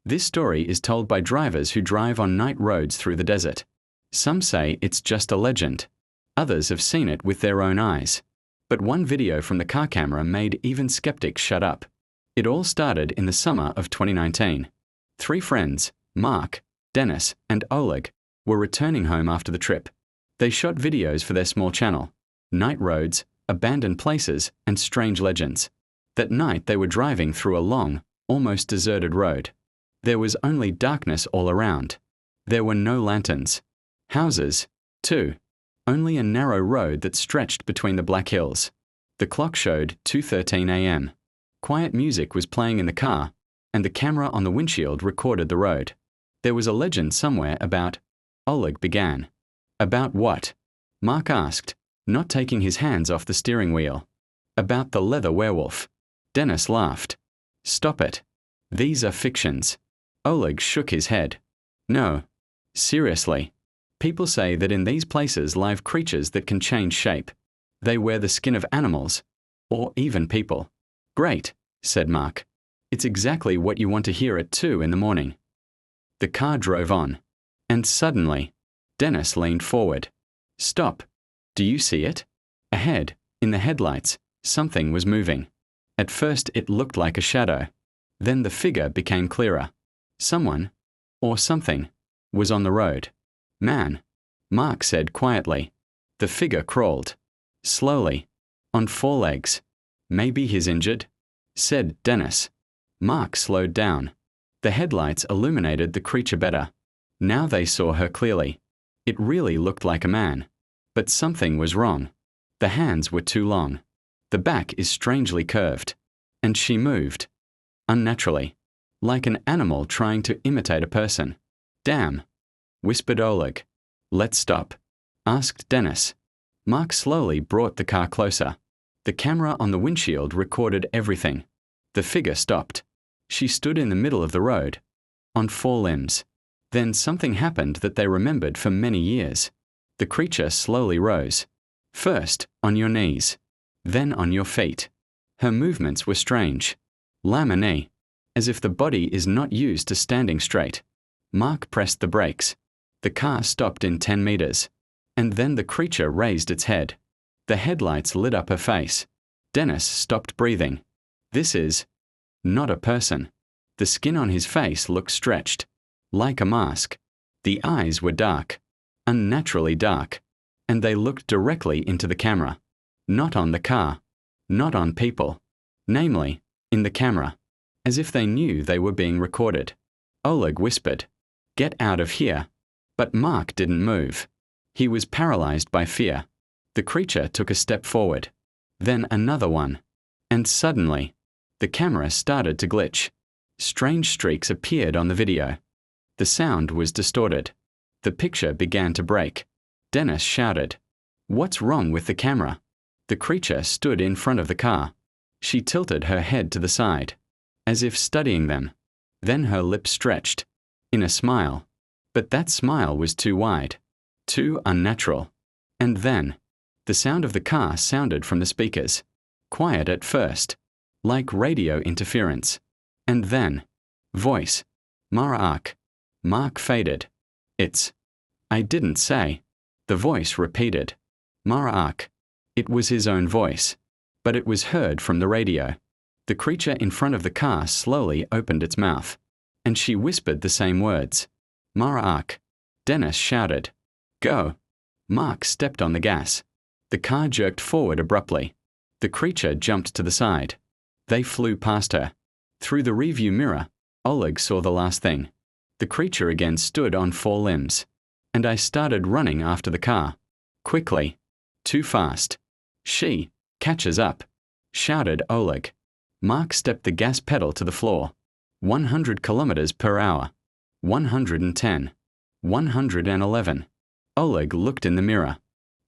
This story is told by drivers who drive on night roads through the desert. Some say it's just a legend. Others have seen it with their own eyes. But one video from the car camera made even skeptics shut up. It all started in the summer of 2019. 3 friends, Mark, Dennis, and Oleg, were returning home after the trip. They shot videos for their small channel: night roads, abandoned places, and strange legends. That night they were driving through a long, almost deserted road. There was only darkness all around. There were no lanterns. Houses, too. Only a narrow road that stretched between the black hills. The clock showed 2:13 a.m. Quiet music was playing in the car, and the camera on the windshield recorded the road. There was a legend somewhere about... Oleg began. About what? Mark asked, not taking his hands off the steering wheel. About the leather werewolf. Dennis laughed. Stop it. These are fictions. Oleg shook his head. No. Seriously. People say that in these places live creatures that can change shape. They wear the skin of animals, or even people. Great, said Mark. It's exactly what you want to hear at 2 in the morning. The car drove on. And suddenly, Dennis leaned forward. Stop. Do you see it? Ahead, in the headlights, something was moving. At first it looked like a shadow. Then the figure became clearer. Someone, or something, was on the road. Man, Mark said quietly. The figure crawled. Slowly. On 4 legs. Maybe he's injured, said Dennis. Mark slowed down. The headlights illuminated the creature better. Now they saw her clearly. It really looked like a man. But something was wrong. The hands were too long. The back is strangely curved. And she moved. Unnaturally. Like an animal trying to imitate a person. Damn, whispered Oleg. Let's stop, asked Dennis. Mark slowly brought the car closer. The camera on the windshield recorded everything. The figure stopped. She stood in the middle of the road, on 4 limbs. Then something happened that they remembered for many years. The creature slowly rose. First on your knees, then on your feet. Her movements were strange. Lamini, as if the body is not used to standing straight. Mark pressed the brakes. The car stopped in 10 meters. And then the creature raised its head. The headlights lit up her face. Dennis stopped breathing. This is not a person. The skin on his face looked stretched, like a mask. The eyes were dark, unnaturally dark, and they looked directly into the camera. Not on the car, not on people. Namely, in the camera, as if they knew they were being recorded. Oleg whispered, "Get out of here." But Mark didn't move. He was paralyzed by fear. The creature took a step forward, then another one. And suddenly, the camera started to glitch. Strange streaks appeared on the video. The sound was distorted. The picture began to break. Dennis shouted, "What's wrong with the camera?" The creature stood in front of the car. She tilted her head to the side, as if studying them. Then her lips stretched, in a smile. But that smile was too wide, too unnatural. And then, the sound of the car sounded from the speakers. Quiet at first, like radio interference. And then, voice, Maraak. Mark faded. It's, I didn't say. The voice repeated. Maraak. It was his own voice, but it was heard from the radio. The creature in front of the car slowly opened its mouth, and she whispered the same words. Maraak. Dennis shouted, "Go." Mark stepped on the gas. The car jerked forward abruptly. The creature jumped to the side. They flew past her. Through the rearview mirror, Oleg saw the last thing. The creature again stood on 4 limbs. And I started running after the car. Quickly. Too fast. She catches up, shouted Oleg. Mark stepped the gas pedal to the floor. 100 kilometers per hour. 110. 111. Oleg looked in the mirror.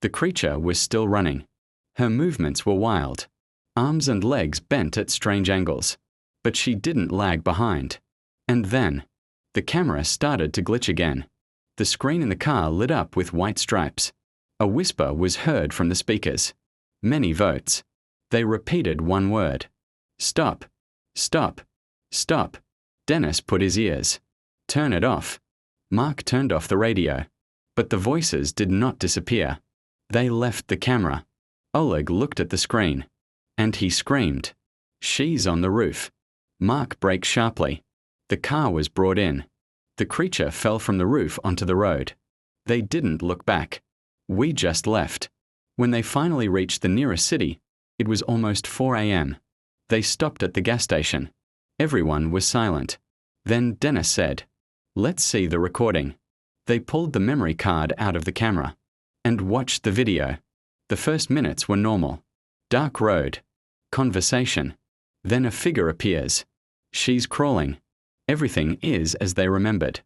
The creature was still running. Her movements were wild. Arms and legs bent at strange angles. But she didn't lag behind. And then, the camera started to glitch again. The screen in the car lit up with white stripes. A whisper was heard from the speakers. Many votes. They repeated one word. Stop. Stop. Stop. Dennis put his ears. Turn it off. Mark turned off the radio. But the voices did not disappear. They left the camera. Oleg looked at the screen. And he screamed. She's on the roof. Mark braked sharply. The car was brought in. The creature fell from the roof onto the road. They didn't look back. We just left. When they finally reached the nearest city, it was almost 4 a.m. They stopped at the gas station. Everyone was silent. Then Dennis said, "Let's see the recording." They pulled the memory card out of the camera and watched the video. The first minutes were normal. Dark road. Conversation. Then a figure appears. She's crawling. Everything is as they remembered.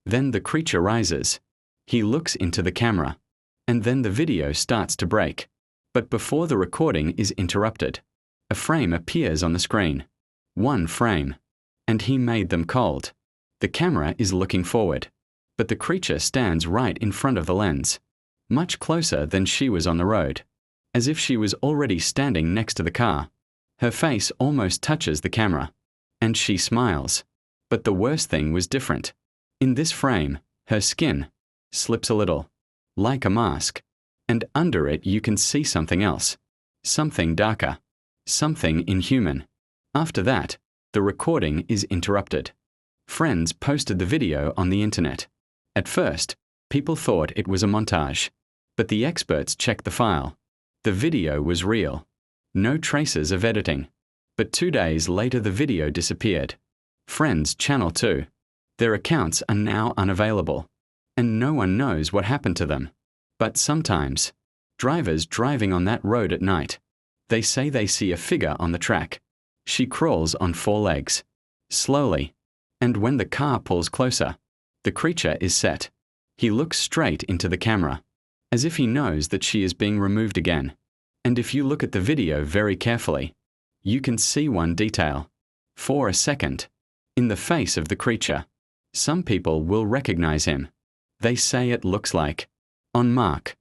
Then the creature rises. He looks into the camera. And then the video starts to break. But before the recording is interrupted, a frame appears on the screen. One frame. And he made them cold. The camera is looking forward. But the creature stands right in front of the lens. Much closer than she was on the road. As if she was already standing next to the car. Her face almost touches the camera. And she smiles. But the worst thing was different. In this frame, her skin slips a little. Like a mask. And under it you can see something else. Something darker. Something inhuman. After that, the recording is interrupted. Friends posted the video on the internet. At first, people thought it was a montage. But the experts checked the file. The video was real. No traces of editing. But 2 days later the video disappeared. Friends Channel 2. Their accounts are now unavailable. And no one knows what happened to them. But sometimes, drivers driving on that road at night, they say they see a figure on the track. She crawls on 4 legs. Slowly. And when the car pulls closer, the creature is set. He looks straight into the camera. As if he knows that she is being removed again. And if you look at the video very carefully, you can see one detail. For a second. In the face of the creature. Some people will recognize him. They say it looks like on Mark.